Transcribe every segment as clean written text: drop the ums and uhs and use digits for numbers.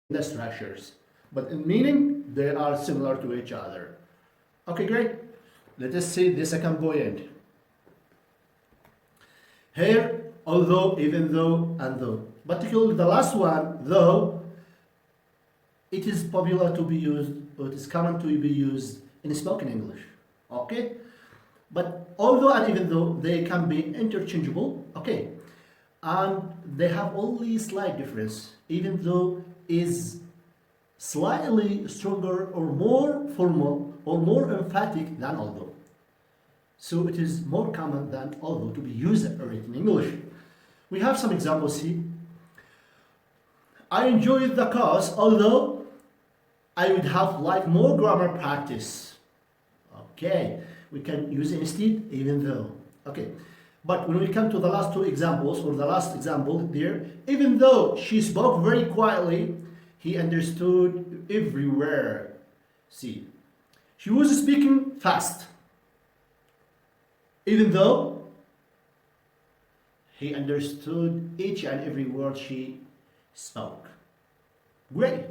the structures, but in meaning they are similar to each other. Okay, great. Let us see the second point. Here, although, even though, and though. Particularly the last one, though, it is popular to be used, or it is common to be used in spoken English. Okay? But although and even though they can be interchangeable, okay, and they have only slight difference, even though is slightly stronger or more formal or more emphatic than although. So it is more common than although to be used in written English. We have some examples here. I enjoyed the course, although I would have liked more grammar practice. Okay, we can use instead, even though. Okay, but when we come to the last two examples, or the last example there, even though she spoke very quietly, he understood everywhere. See, she was speaking fast. Even though he understood each and every word she spoke. Great.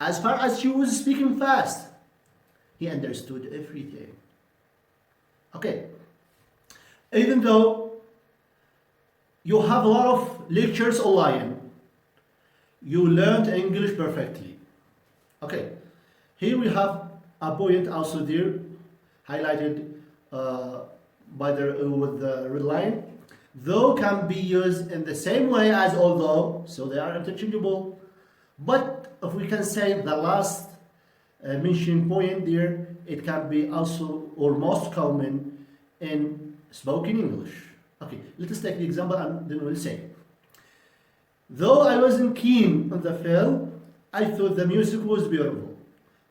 As far as she was speaking fast, he understood everything. Okay. Even though you have a lot of lectures online, you learned English perfectly. Okay. Here we have a point also there, highlighted with the red line. Though can be used in the same way as although, so they are interchangeable. But if we can say the last mentioned point there, it can be also or most common in spoken English. Okay, let us take the example and then we'll say. Though I wasn't keen on the film, I thought the music was beautiful.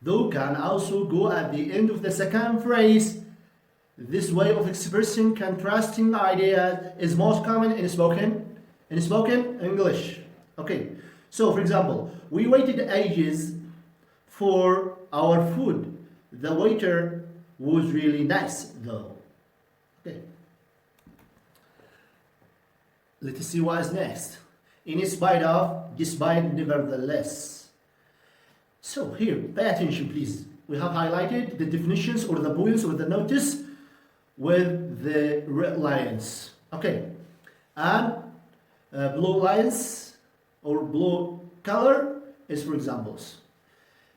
Though can also go at the end of the second phrase. This way of expressing contrasting ideas is most common in spoken English. Okay, so for example, we waited ages for our food. The waiter was really nice though. Okay, let us see what is next. In spite of, despite, nevertheless. So here, pay attention please. We have highlighted the definitions or the points or the notice with the red lines. Okay, and blue lines or blue color is for examples.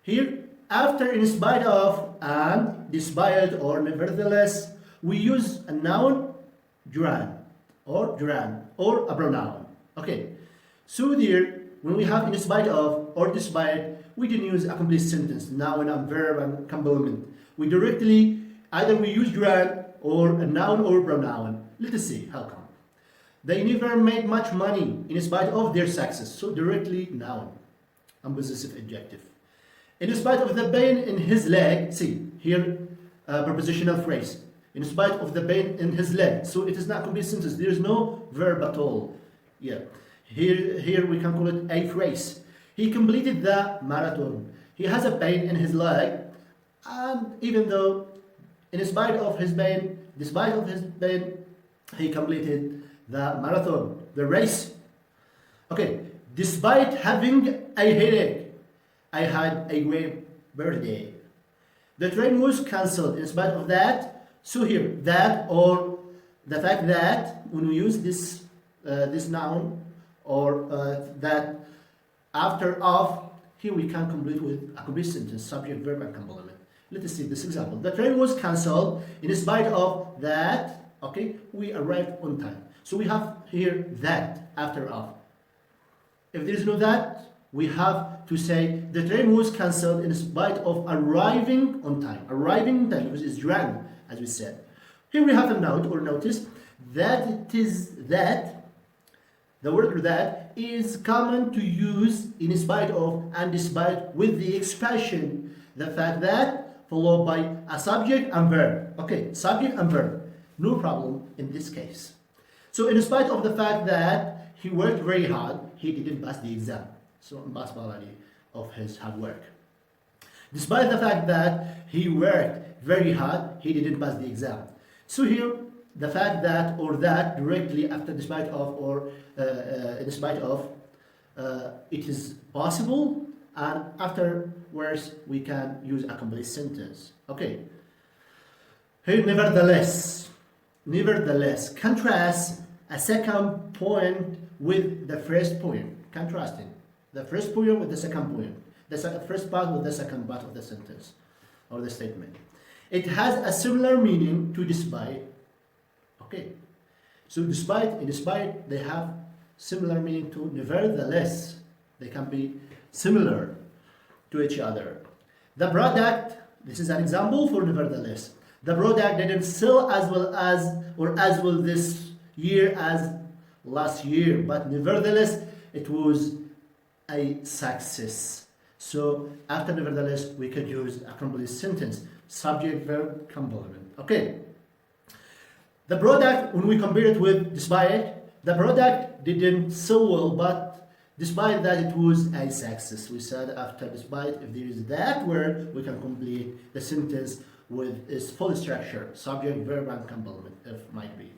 Here, after, in spite of, and despite or nevertheless, we use a noun, duran, or a pronoun. Okay, so there, when we have in spite of or despite, we didn't use a complete sentence, noun and verb and complement. We directly, either we use duran or a noun or pronoun. Let us see how come. They never made much money in spite of their success. So directly noun and possessive adjective. In spite of the pain in his leg, see here prepositional phrase. In spite of the pain in his leg. So it is not complete sentence. There is no verb at all. Yeah. Here we can call it a phrase. He completed the marathon. He has a pain in his leg, and even though in spite of his pain, despite of his pain, he completed the marathon, the race. Okay, despite having a headache, I had a great birthday. The train was cancelled in spite of that. So here, that or the fact that when we use this noun or that after of, here we can complete with a complete sentence, subject, verb, and complement. Let us see this example. The train was cancelled in spite of that. Okay, we arrived on time. So we have here that after of. If there is no that, we have to say the train was cancelled in spite of arriving on time. Arriving on time because it's dran, as we said. Here we have a note or notice that it is that. The word that is common to use in spite of and despite with the expression the fact that followed by a subject and verb. Okay, subject and verb. No problem in this case. So in spite of the fact that he worked very hard, he didn't pass the exam. So impossibility of his hard work. Despite the fact that he worked very hard, he didn't pass the exam. So here, the fact that or that directly after despite of or in spite of it is possible, and afterwards we can use a complete sentence. Okay. Here, nevertheless, contrast a second point with the first point. Contrasting the first point with the second point. The first part with the second part of the sentence or the statement. It has a similar meaning to despite. Okay. So despite and despite, they have similar meaning to nevertheless. They can be similar to each other. The product, this is an example for nevertheless. The product didn't sell as well this year as last year, but nevertheless it was a success. So after nevertheless we could use a complete sentence, subject verb complement. Okay. The product, when we compare it with despite, the product didn't sell well, but despite that it was a success. We said after despite, if there is that word, we can complete the sentence with its full structure, subject, verb, and complement, if might be.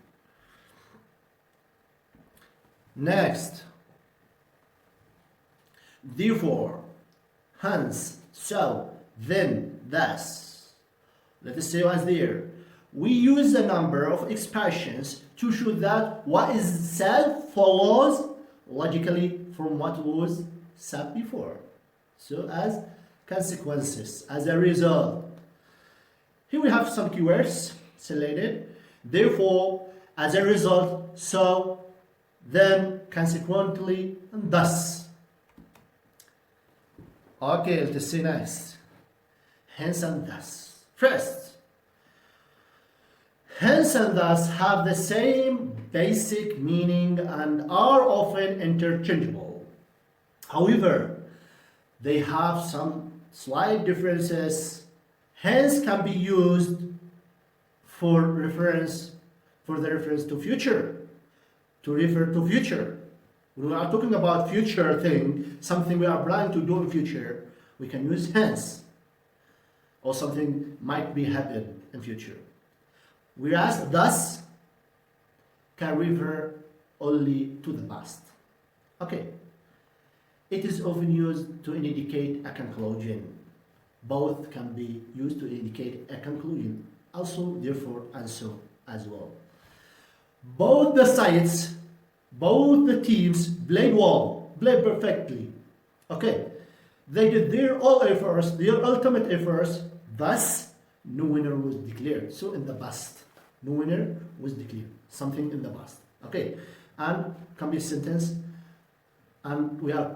Next. Therefore, hence, so, then, thus. Let us say what's there. We use a number of expressions to show that what is said follows logically from what was said before. So as consequences, as a result. Here we have some keywords selected. Therefore, as a result, so, then, consequently, and thus. Okay, let's see next. Hence and thus. First, hence and thus have the same basic meaning and are often interchangeable. However, they have some slight differences. Hence can be used for the reference to future, to refer to future. When we are talking about future thing, something we are planning to do in future, we can use hence, or something might be happen in future. Whereas thus can refer only to the past. Okay. It is often used to indicate a conclusion. Both can be used to indicate a conclusion. Also, therefore, and so as well. Both the sides, both the teams played well, played perfectly. Okay. They did their all efforts, their ultimate efforts, thus no winner was declared. So in the past, no winner was declared. Something in the past. Okay. And can be a sentence. And we are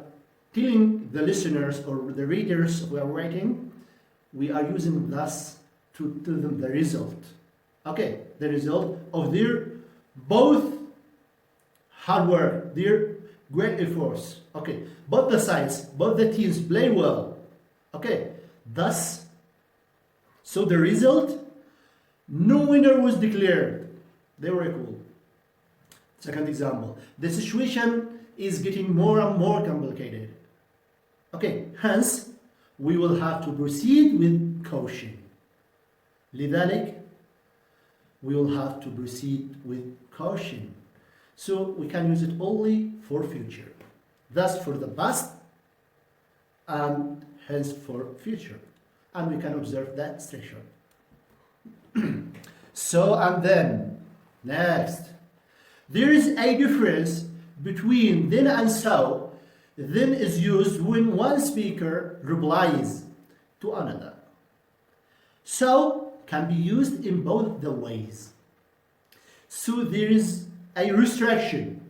telling the listeners or the readers we are writing, we are using thus to tell them the result. Okay. The result of their both hard work, their great efforts. Okay. Both the sides, both the teams play well. Okay. Thus, so the result, no winner was declared. They were equal. Second example. The situation is getting more and more complicated. Okay. Hence, we will have to proceed with caution. لذلك, we will have to proceed with caution. So we can use it only for future. Thus for the past and hence for future. And we can observe that structure. So and then, next. There is a difference between then and so. Then is used when one speaker replies to another. So can be used in both the ways. So there is a restriction,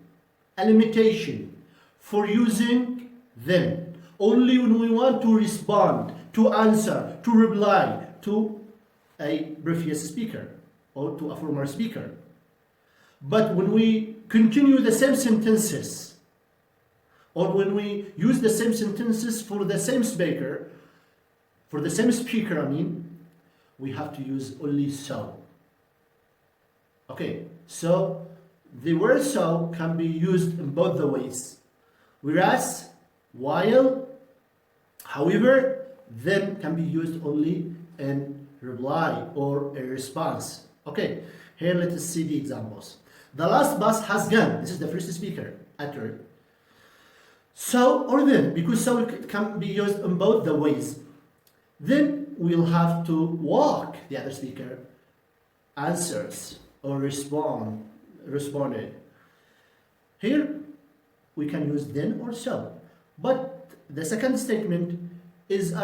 a limitation for using them only when we want to respond, to answer, to reply to a previous speaker or to a former speaker. But when we continue the same sentences, or when we use the same sentences for the same speaker, we have to use only so. Okay, so the word so can be used in both the ways. Whereas, while, however, then can be used only in reply or a response. Okay, here let us see the examples. The last bus has gone. This is the first speaker, uttered. So or then, because so it can be used in both the ways. Then we'll have to walk the other speaker answers or responded. Here we can use then or so. But the second statement is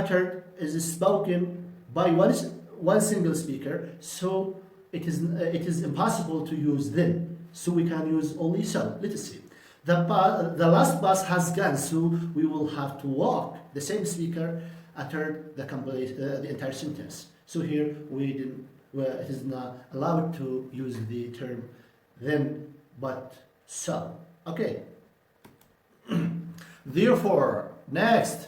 spoken by one single speaker, so it is impossible to use then. So we can use only so. Let us see. The last bus has gone, so we will have to walk. The same speaker uttered the entire sentence. So here it is not allowed to use the term then, but so. Okay. Therefore, next.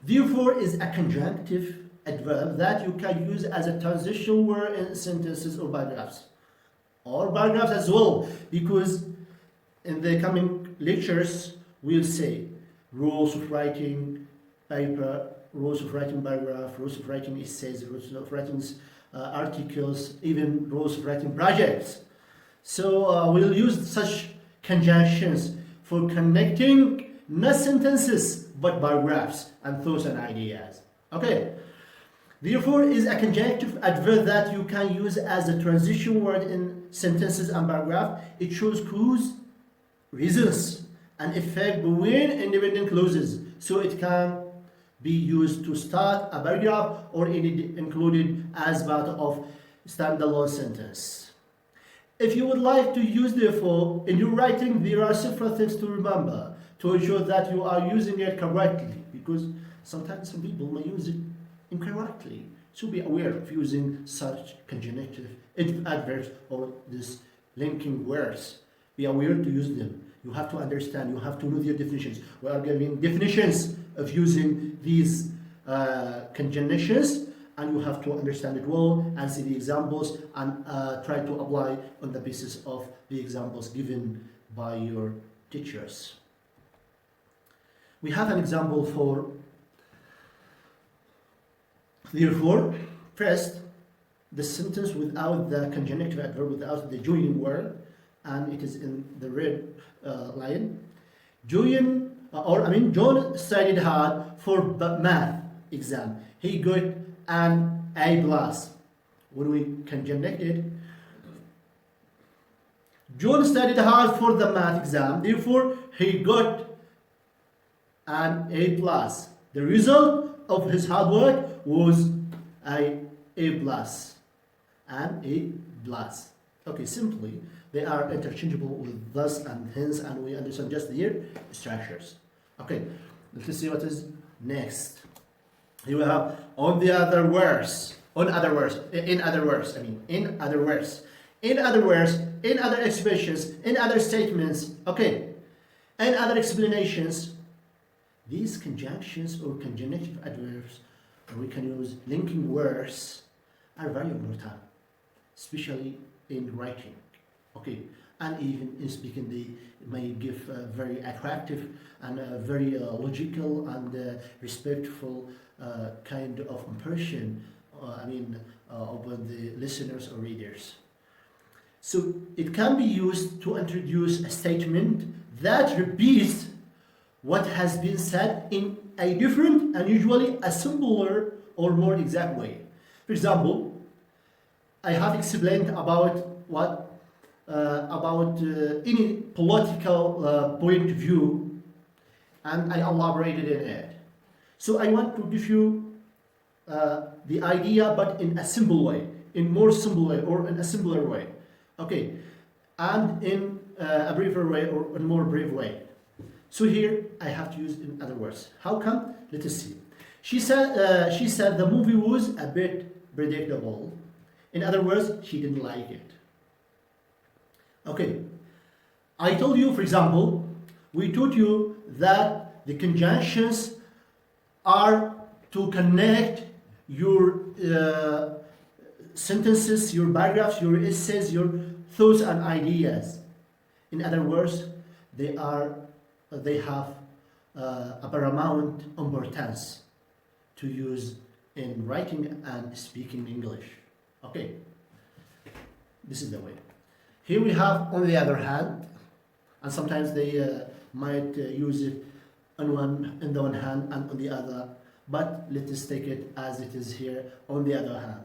Therefore is a conjunctive adverb that you can use as a transition word in sentences or paragraphs. Or paragraphs as well, because in the coming lectures we'll say rules of writing paper, rules of writing paragraph, rules of writing essays, rules of writing articles, even rules of writing projects. So we'll use such conjunctions for connecting not sentences but paragraphs and thoughts and ideas. Okay. Therefore is a conjunctive adverb that you can use as a transition word in sentences and paragraph. It shows cause, reasons, and effect between independent clauses. So it can be used to start a paragraph or included as part of standalone sentence. If you would like to use therefore in your writing, there are several things to remember to ensure that you are using it correctly, because sometimes some people may use it incorrectly. So be aware of using such conjunctive adverbs or these linking words. Be aware to use them. You have to understand, you have to know their definitions. We are giving definitions of using these conjunctions, and you have to understand it well and see the examples and try to apply on the basis of the examples given by your teachers. We have an example for therefore. First, the sentence without the conjunctive adverb, without the joining word, and it is in the red line. John studied hard for math exam. He got an A+. When we conjunct it, John studied hard for the math exam, therefore he got an A+. The result of his hard work was an A+. An A+. Okay, simply, they are interchangeable with thus and hence, and we understand just their structures. Okay, let's see what is next. Here we have in other words, in other expressions, in other statements, okay, and other explanations. These conjunctions or conjunctive adverbs, or we can use linking words, are very important, especially in writing. Okay, and even in speaking, they may give a very attractive and very logical and respectful kind of impression, upon the listeners or readers. So it can be used to introduce a statement that repeats what has been said in a different and usually a simpler or more exact way. For example, I have explained about any political point of view, and I elaborated in it. So I want to give you the idea, but in a simple way, in more simple way, or in a simpler way. Okay, and in a briefer way or a more brief way. So here I have to use in other words. How come? Let us see. She said the movie was a bit predictable. In other words, she didn't like it. Okay, I told you, for example, we taught you that the conjunctions are to connect your sentences, your paragraphs, your essays, your thoughts and ideas. In other words, they have a paramount importance to use in writing and speaking English. Okay, this is the way. Here we have, on the other hand, and sometimes they might use it on the one hand and on the other, but let us take it as it is here on the other hand.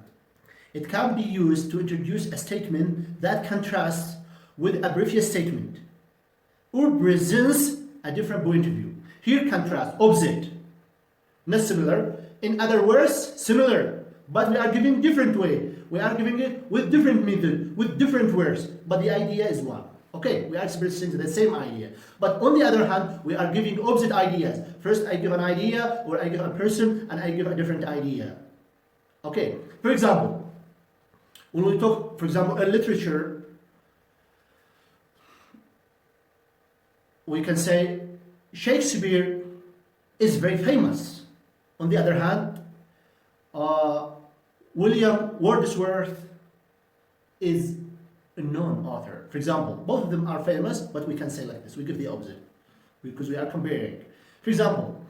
It can be used to introduce a statement that contrasts with a previous statement or presents a different point of view. Here contrast, opposite, not similar. In other words, similar, but we are giving different way. We are giving it with different method, with different words, but the idea is one. Okay, we are expressing the same idea. But on the other hand, we are giving opposite ideas. First I give an idea, or I give a person, and I give a different idea. Okay, for example, when we talk, for example, in literature, we can say Shakespeare is very famous. On the other hand, William Wordsworth is a known author. For example, both of them are famous, but we can say like this. We give the opposite because we are comparing. For example,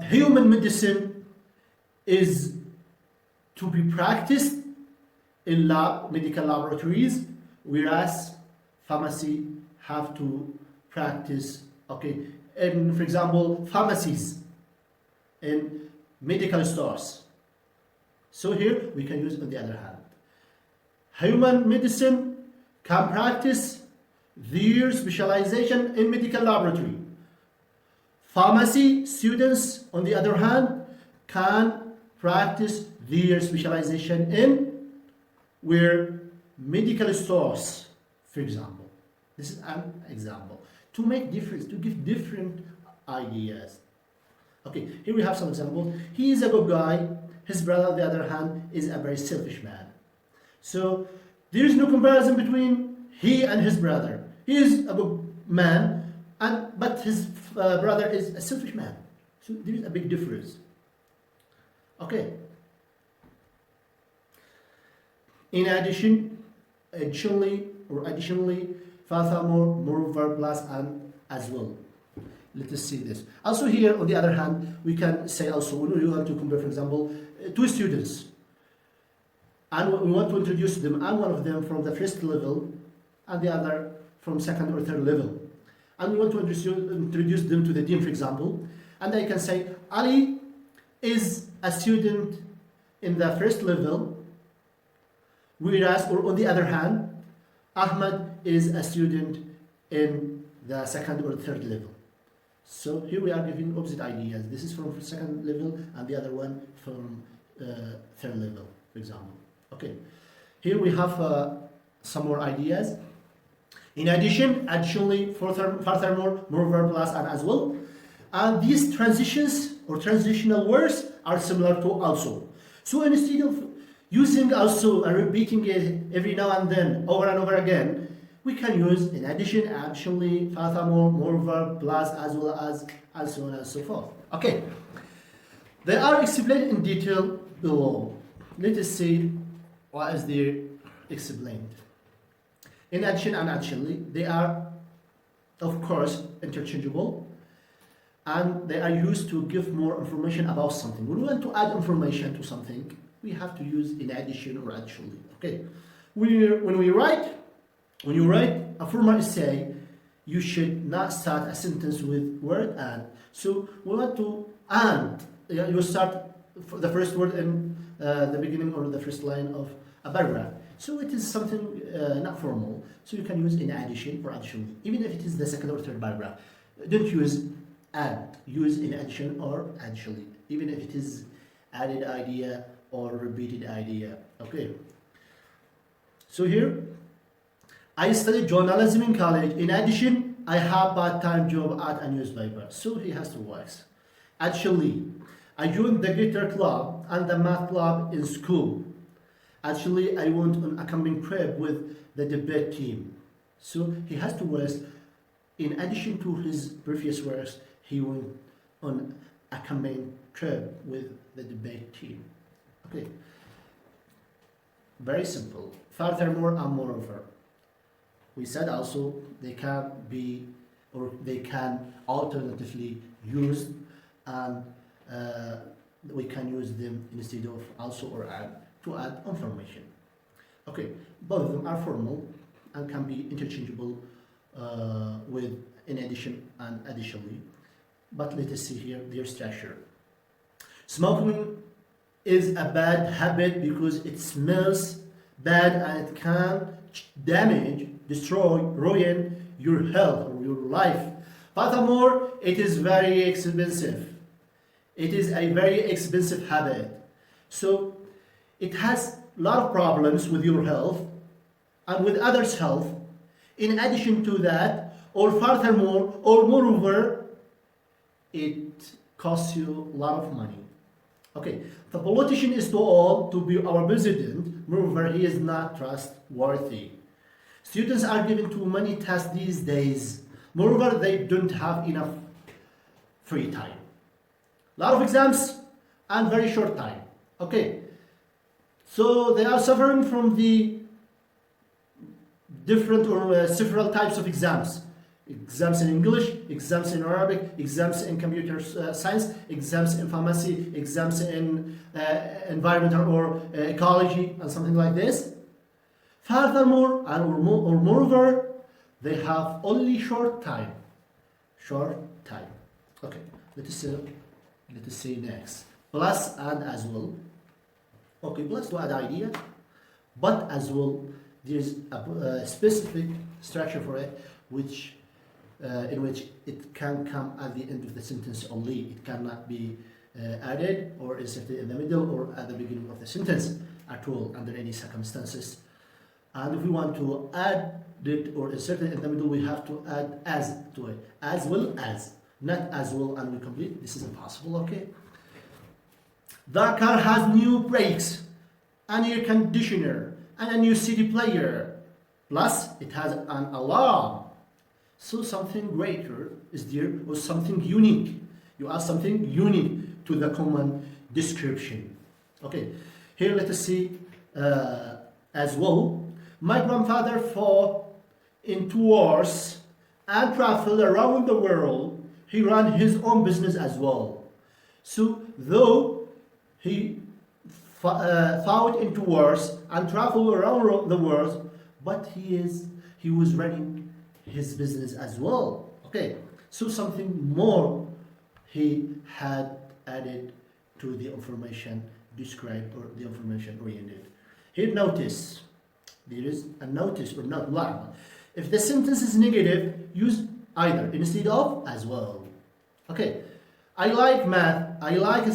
human medicine is to be practiced in medical laboratories, whereas pharmacy have to practice, okay, in, for example, pharmacies in medical stores. So here we can use on the other hand. Human medicine can practice their specialization in medical laboratory. Pharmacy students, on the other hand, can practice their specialization in where medical stores, for example. This is an example. To make difference, to give different ideas. Okay, here we have some examples. He is a good guy. His brother, on the other hand, is a very selfish man. So there is no comparison between he and his brother. He is a good man, but his brother is a selfish man. So there is a big difference. Okay. In addition, additionally, furthermore, moreover, plus, and as well. Let us see this. Also here, on the other hand, we can say also, when we want to compare, for example, two students, and we want to introduce them, and one of them from the first level, and the other from second or third level. And we want to introduce them to the dean, for example, and I can say, Ali is a student in the first level, whereas, or on the other hand, Ahmed is a student in the second or third level. So here we are giving opposite ideas. This is from second level and the other one from third level, for example. Okay, here we have some more ideas. In addition, additionally, furthermore, moreover, plus, and as well. And these transitions or transitional words are similar to also. So instead of using also and repeating it every now and then, over and over again, we can use in addition, additionally, furthermore, moreover, plus, as well as, and so on and so forth. Okay, they are explained in detail below. Let us see what is there explained. In addition and additionally, they are, of course, interchangeable, and they are used to give more information about something. When we want to add information to something, we have to use in addition or additionally. Okay, when you write a formal essay, you should not start a sentence with word and. So we want to and. You start the first word in the beginning or the first line of a paragraph. So it is something not formal. So you can use in addition or additionally, even if it is the second or third paragraph. Don't use and. Use in addition or additionally, even if it is added idea or repeated idea. Okay. So here, I studied journalism in college. In addition, I have part-time job at a newspaper. So he has to work. Actually, I joined the guitar club and the math club in school. Actually, I went on a camping trip with the debate team. So he has to work. In addition to his previous works, he went on a camping trip with the debate team. Okay. Very simple. Furthermore and moreover. We said also they can be or they can alternatively used and we can use them instead of also or add to add information. Okay, both of them are formal and can be interchangeable with in addition and additionally. But let us see here their structure. Smoking is a bad habit because it smells bad and it can damage, destroy, ruin your health or your life. Furthermore, it is very expensive. It is a very expensive habit. So it has a lot of problems with your health and with others' health. In addition to that, or furthermore, or moreover, it costs you a lot of money. Okay, the politician is too old to be our president. Moreover, he is not trustworthy. Students are given too many tests these days. Moreover, they don't have enough free time. A lot of exams and very short time. Okay, so they are suffering from the different or several types of exams. Exams in English, exams in Arabic, exams in computer science, exams in pharmacy, exams in environmental or ecology, and something like this. Furthermore, or moreover, they have only short time. Short time. Okay, let us see next. Plus and as well. Okay, plus to add idea, but as well, there's a specific structure for it, which in which it can come at the end of the sentence only. It cannot be added or inserted in the middle or at the beginning of the sentence at all under any circumstances. And if we want to add it or insert it in the middle, we have to add as to it. As well as, not as well and we complete. This is impossible, okay? The car has new brakes, an air conditioner, and a new CD player. Plus, it has an alarm. So something greater is there, or something unique. You add something unique to the common description. Okay, here let us see as well. My grandfather fought in 2 wars and traveled around the world. He ran his own business as well. So though he fought in 2 wars and traveled around the world, but he was running his business as well. Okay, so something more he had added to the information described or the information oriented. Here notice, there is a notice or not line. If the sentence is negative, use either instead of as well. Okay, I like math, I like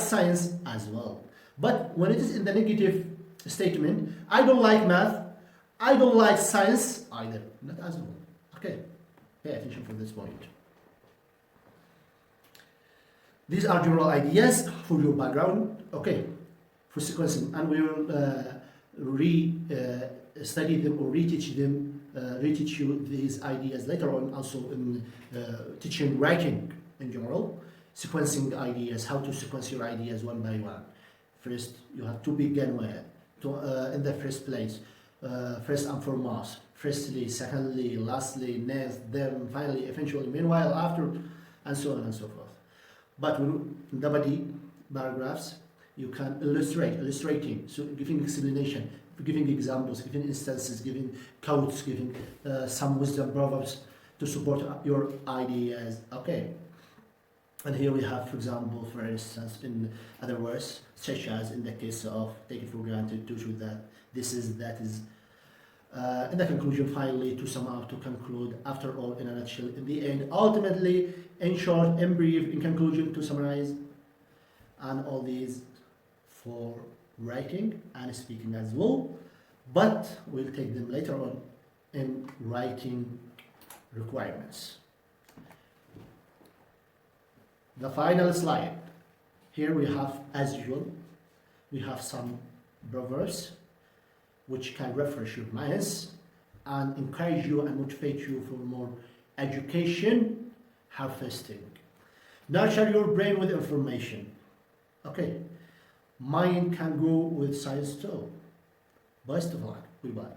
science as well. But when it is in the negative statement, I don't like math, I don't like science either, not as well. Okay, pay attention for this point. These are general ideas for your background. Okay, for sequencing, and we will study them or reteach them, reteach you these ideas later on, also in teaching writing in general, sequencing ideas, how to sequence your ideas one by one. First, you have to begin with, in the first place, first and foremost. Firstly, secondly, lastly, next, then, finally, eventually, meanwhile, after, and so on and so forth. But in the body paragraphs, you can illustrating, so giving explanation, giving examples, giving instances, giving quotes, giving some wisdom proverbs to support your ideas. Okay. And here we have, for example, for instance, in other words, such as in the case of take it for granted, to show that this is, that is. In the conclusion, finally, to sum up, to conclude, after all, in a nutshell, in the end, ultimately, in short, in brief, in conclusion, to summarize, and all these for writing and speaking as well, but we'll take them later on in writing requirements. The final slide. Here we have, as usual, we have some proverbs which can refresh your minds and encourage you and motivate you for more education harvesting. Nurture your brain with information. Okay, mind can go with science too. Best of luck. Goodbye.